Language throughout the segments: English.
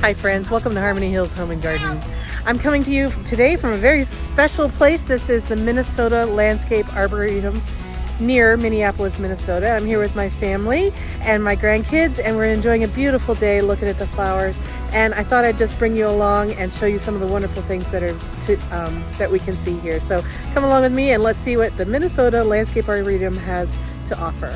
Hi friends, welcome to Harmony Hills Home and Garden. I'm coming to you today from a very special place. This is the Minnesota Landscape Arboretum near Minneapolis, Minnesota. I'm here with my family and my grandkids, and we're enjoying a beautiful day looking at the flowers. And I thought I'd just bring you along and show you some of the wonderful things that are that we can see here. So come along with me and let's see what the Minnesota Landscape Arboretum has to offer.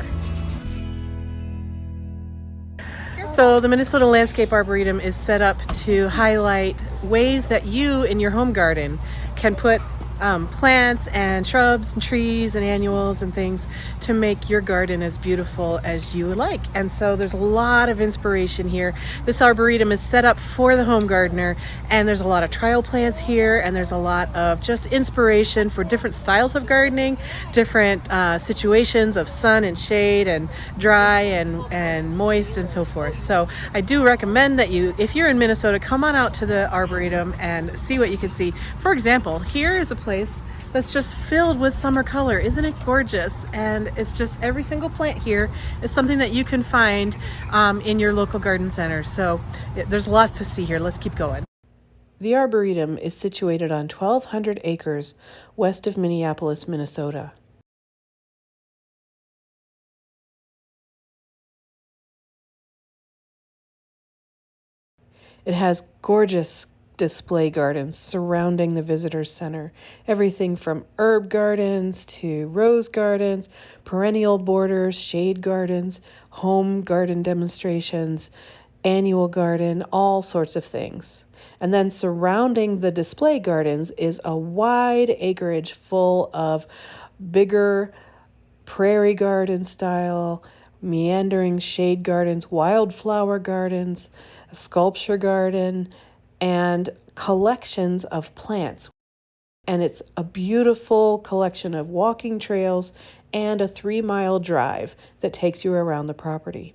So the Minnesota Landscape Arboretum is set up to highlight ways that you in your home garden can put plants and shrubs and trees and annuals and things to make your garden as beautiful as you would like. And so there's a lot of inspiration here. This arboretum is set up for the home gardener, and there's a lot of trial plants here, and there's a lot of just inspiration for different styles of gardening, different situations of sun and shade and dry and moist and so forth. So I do recommend that you, if you're in Minnesota, come on out to the arboretum and see what you can see. For example, here is a place that's just filled with summer color. Isn't it gorgeous? And it's just every single plant here is something that you can find in your local garden center. So there's lots to see here. Let's keep going. The Arboretum is situated on 1,200 acres west of Minneapolis, Minnesota. It has gorgeous display gardens surrounding the visitor center. Everything from herb gardens to rose gardens, perennial borders, shade gardens, home garden demonstrations, annual garden, all sorts of things. And then surrounding the display gardens is a wide acreage full of bigger prairie garden style, meandering shade gardens, wildflower gardens, a sculpture garden, and collections of plants. And it's a beautiful collection of walking trails and a 3-mile drive that takes you around the property.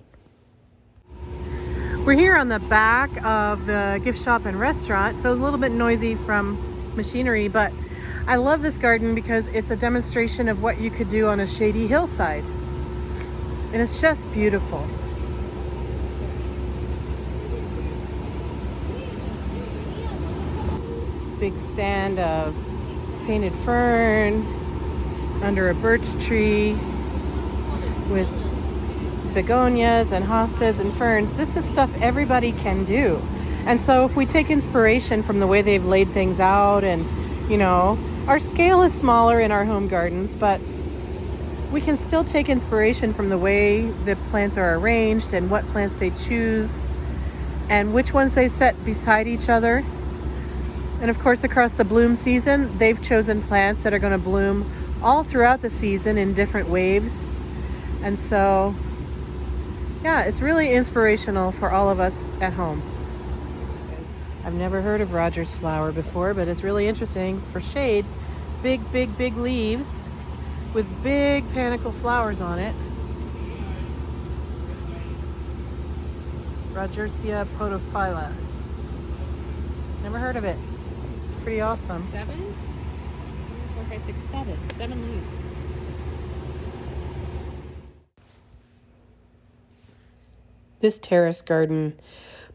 We're here on the back of the gift shop and restaurant, so it's a little bit noisy from machinery, but I love this garden because it's a demonstration of what you could do on a shady hillside. And it's just beautiful. Big stand of painted fern under a birch tree with begonias and hostas and ferns. This is stuff everybody can do. And so if we take inspiration from the way they've laid things out, and you know, our scale is smaller in our home gardens, but we can still take inspiration from the way the plants are arranged and what plants they choose and which ones they set beside each other. And of course, across the bloom season, they've chosen plants that are going to bloom all throughout the season in different waves. And so, yeah, it's really inspirational for all of us at home. I've never heard of Rogers flower before, but it's really interesting for shade. Big, big, big leaves with big panicle flowers on it. Rogersia podophylla. Never heard of it. Pretty awesome. 7? 4, 5, 6, 7. 7 leaves. This terrace garden,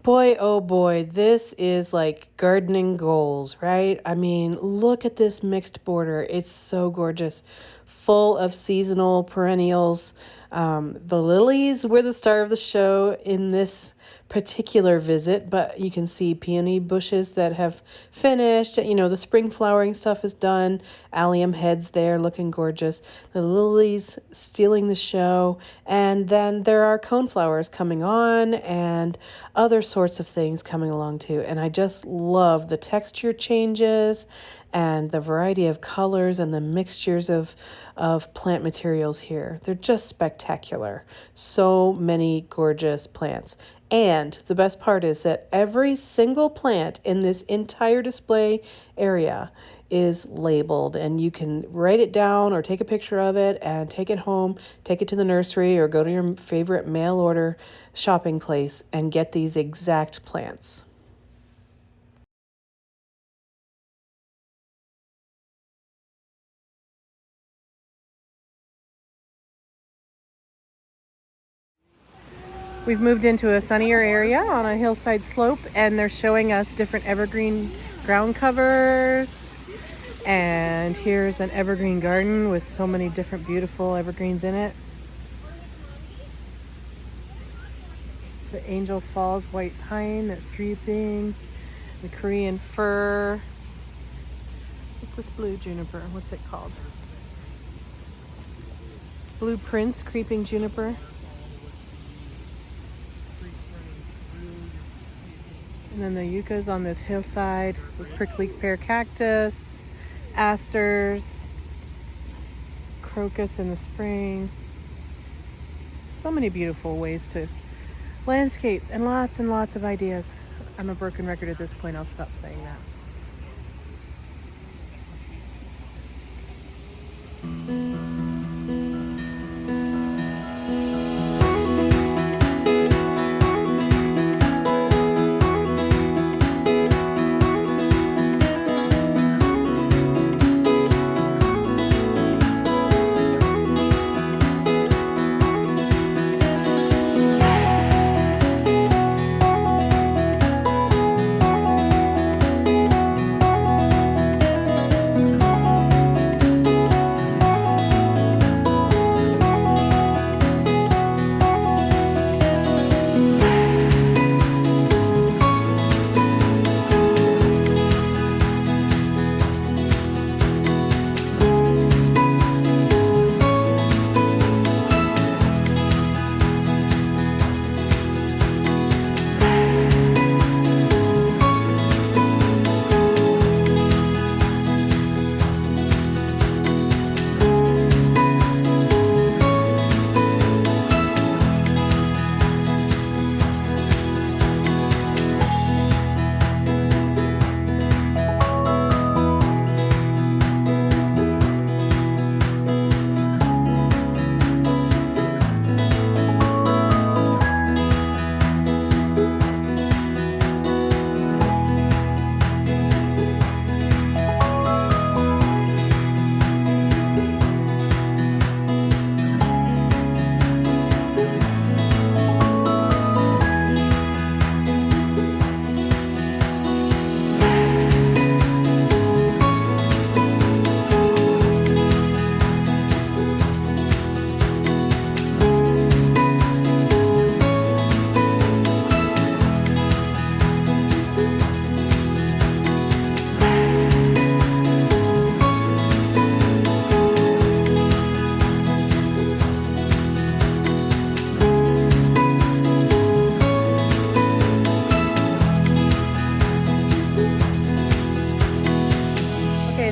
boy, oh boy, this is like gardening goals, right? I mean, look at this mixed border. It's so gorgeous. Full of seasonal perennials. The lilies were the star of the show in this particular visit, but you can see peony bushes that have finished. You know, the spring flowering stuff is done. Allium heads there looking gorgeous. The lilies stealing the show. And then there are coneflowers coming on and other sorts of things coming along too. And I just love the texture changes and the variety of colors and the mixtures of plant materials here. They're just spectacular. So many gorgeous plants. And the best part is that every single plant in this entire display area is labeled, and you can write it down or take a picture of it and take it home, take it to the nursery or go to your favorite mail order shopping place and get these exact plants. We've moved into a sunnier area on a hillside slope, and they're showing us different evergreen ground covers. And here's an evergreen garden with so many different beautiful evergreens in it. The Angel Falls white pine that's drooping. The Korean fir. What's this blue juniper? What's it called? Blue Prince creeping juniper. And then the yuccas on this hillside with prickly pear cactus, asters, crocus in the spring. So many beautiful ways to landscape and lots of ideas. I'm a broken record at this point. I'll stop saying that.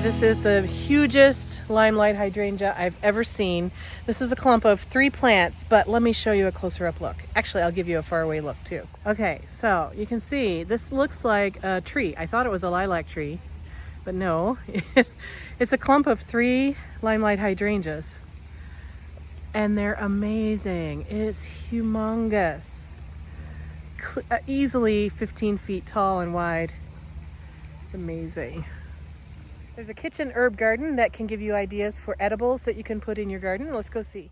This is the hugest limelight hydrangea I've ever seen. This is a clump of 3 plants, but let me show you a closer up look. Actually, I'll give you a far away look too. Okay, so you can see this looks like a tree. I thought it was a lilac tree, but no. It's a clump of 3 limelight hydrangeas, and they're amazing. It's humongous. Easily 15 feet tall and wide. It's amazing. There's a kitchen herb garden that can give you ideas for edibles that you can put in your garden. Let's go see.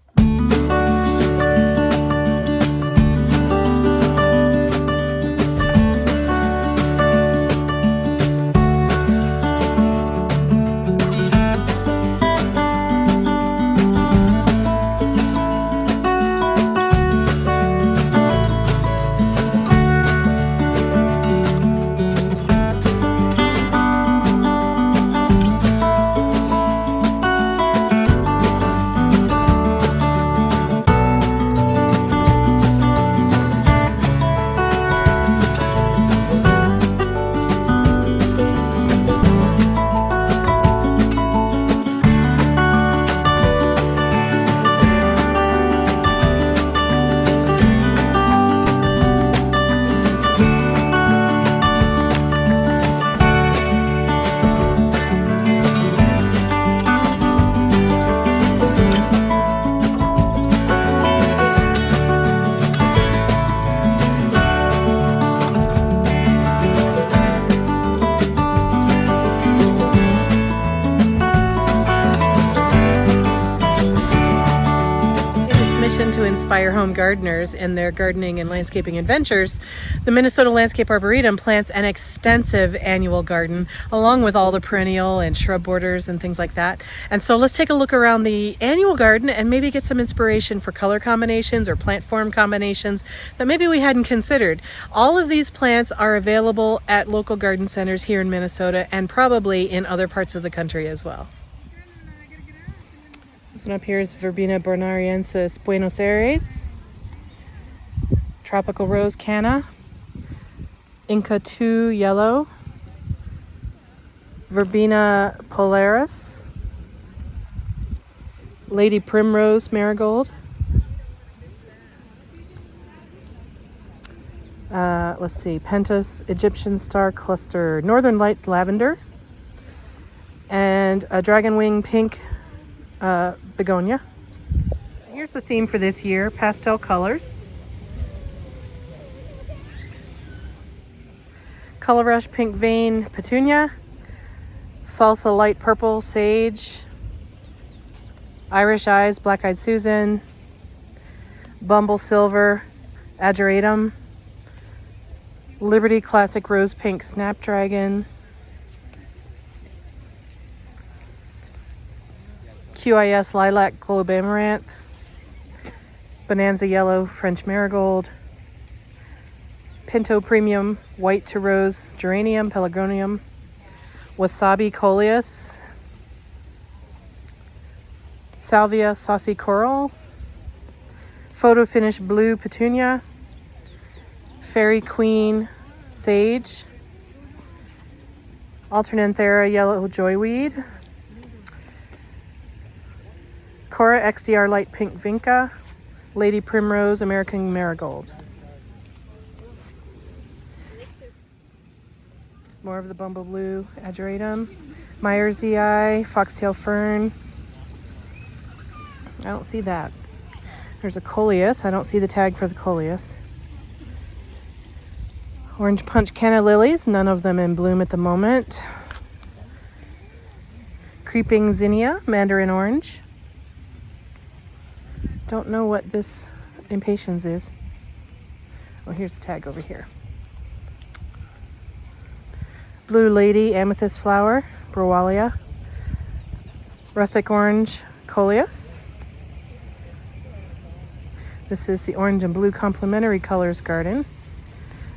inspire home gardeners in their gardening and landscaping adventures, the Minnesota Landscape Arboretum plants an extensive annual garden along with all the perennial and shrub borders and things like that. And so let's take a look around the annual garden and maybe get some inspiration for color combinations or plant form combinations that maybe we hadn't considered. All of these plants are available at local garden centers here in Minnesota and probably in other parts of the country as well. This one up here is Verbena bonariensis Buenos Aires, Tropical Rose Canna, Inca 2 Yellow, Verbena polaris, Lady Primrose Marigold, let's see, Pentas Egyptian Star Cluster, Northern Lights Lavender, and a Dragon Wing Pink begonia. Here's the theme for this year, pastel colors. Color Rush Pink Vein Petunia, Salsa Light Purple Sage, Irish Eyes Black Eyed Susan, Bumble Silver Ageratum, Liberty Classic Rose Pink Snapdragon, QIS Lilac Globe Amaranth, Bonanza Yellow French Marigold, Pinto Premium White to Rose Geranium Pelargonium, Wasabi Coleus, Salvia Saucy Coral, Photo Finish Blue Petunia, Fairy Queen Sage, Alternanthera Yellow Joyweed, Cora XDR Light Pink Vinca, Lady Primrose American Marigold. More of the Bumble Blue Ageratum, Myers ZI, Foxtail Fern. I don't see that. There's a Coleus. I don't see the tag for the Coleus. Orange Punch Canna Lilies, none of them in bloom at the moment. Creeping Zinnia, Mandarin Orange. Don't know what this Impatiens is. Oh, here's the tag over here. Blue Lady Amethyst Flower, Browalia. Rustic Orange Coleus. This is the Orange and Blue Complementary Colors Garden.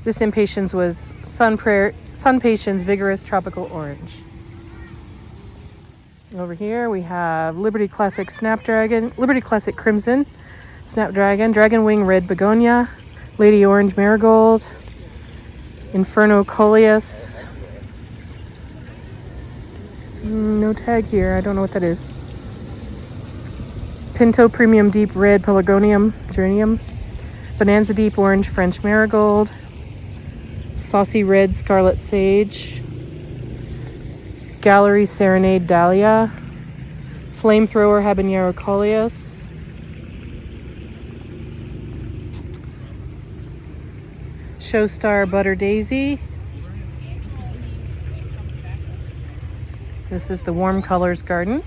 This Impatiens was Sun Patiens Vigorous Tropical Orange. Over here we have Liberty Classic Snapdragon, Liberty Classic Crimson Snapdragon, Dragon Wing Red Begonia, Lady Orange Marigold, Inferno Coleus. No tag here, I don't know what that is. Pinto Premium Deep Red Pelargonium Geranium, Bonanza Deep Orange French Marigold, Saucy Red Scarlet Sage, Gallery Serenade Dahlia, Flamethrower Habanero Coleus, Showstar Butter Daisy. This is the Warm Colors Garden.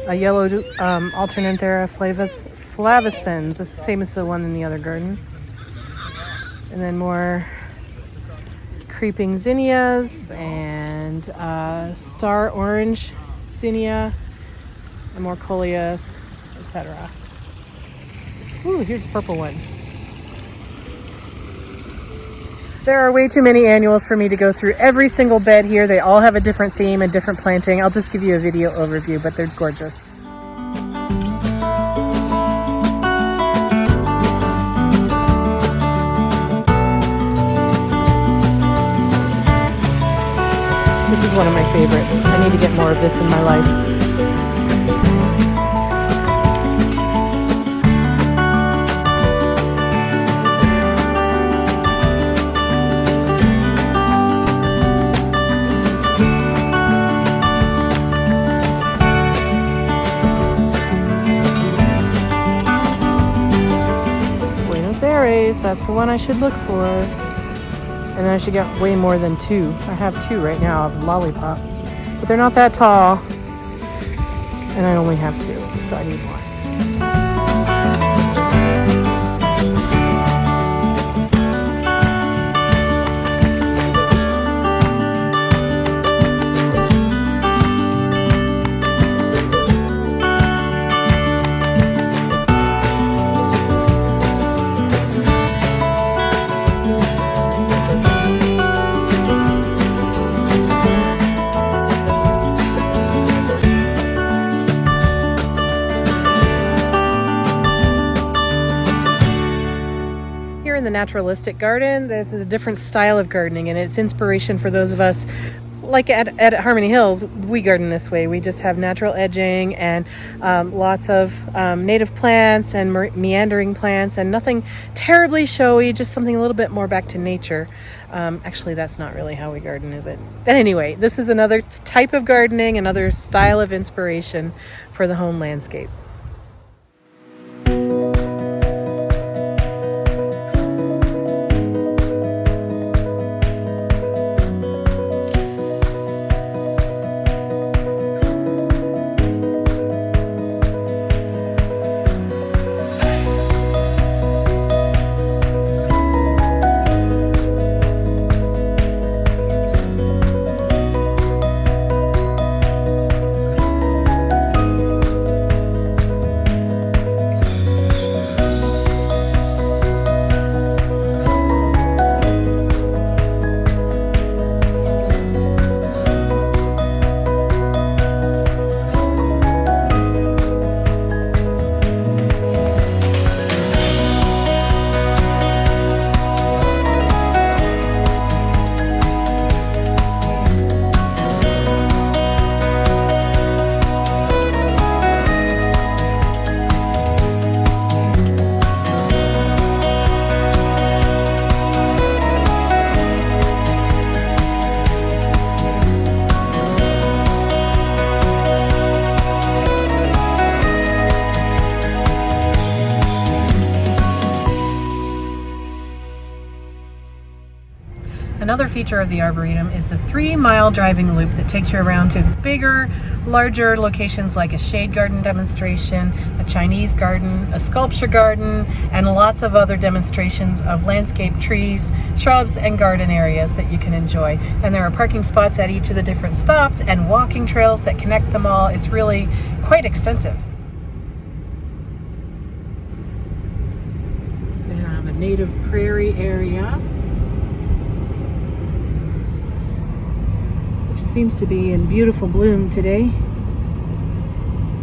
A yellow Alternanthera flavescens. It's the same as the one in the other garden. And then more Creeping Zinnias and Star Orange Zinnia and more Coleus, etc. Ooh, here's a purple one. There are way too many annuals for me to go through every single bed here. They all have a different theme and different planting. I'll just give you a video overview, but they're gorgeous. This is one of my favorites. I need to get more of this in my life. Buenos Aires, that's the one I should look for. And then I should get way more than two. I have two right now of Lollipop, but they're not that tall. And I only have two, so I need more. the Naturalistic Garden. This is a different style of gardening, and it's inspiration for those of us like at Harmony Hills. We garden this way. We just have natural edging and lots of native plants and meandering plants, and nothing terribly showy, just something a little bit more back to nature. Actually, that's not really how we garden, is it? But anyway, this is another type of gardening, another style of inspiration for the home landscape. Another feature of the Arboretum is the 3-mile driving loop that takes you around to bigger, larger locations like a shade garden demonstration, a Chinese garden, a sculpture garden, and lots of other demonstrations of landscape trees, shrubs, and garden areas that you can enjoy. And there are parking spots at each of the different stops and walking trails that connect them all. It's really quite extensive. They have a native prairie area, seems to be in beautiful bloom today.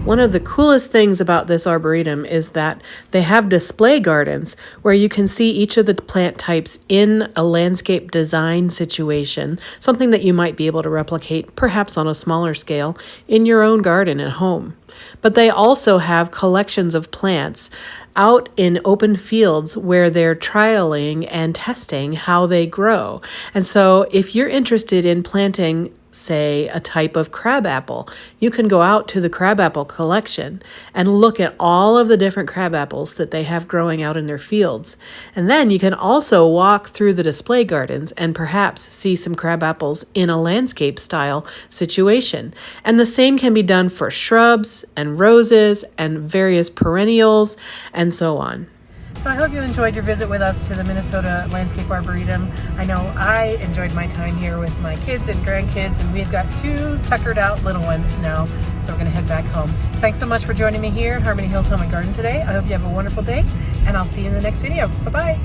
One of the coolest things about this Arboretum is that they have display gardens where you can see each of the plant types in a landscape design situation, something that you might be able to replicate, perhaps on a smaller scale, in your own garden at home. But they also have collections of plants out in open fields where they're trialing and testing how they grow. And so if you're interested in planting, say, a type of crabapple, you can go out to the crabapple collection and look at all of the different crabapples that they have growing out in their fields. And then you can also walk through the display gardens and perhaps see some crabapples in a landscape style situation. And the same can be done for shrubs and roses and various perennials and so on. So I hope you enjoyed your visit with us to the Minnesota Landscape Arboretum. I know I enjoyed my time here with my kids and grandkids, and we've got 2 tuckered out little ones now, so we're going to head back home. Thanks so much for joining me here at Harmony Hills Home and Garden today. I hope you have a wonderful day, and I'll see you in the next video. Bye-bye.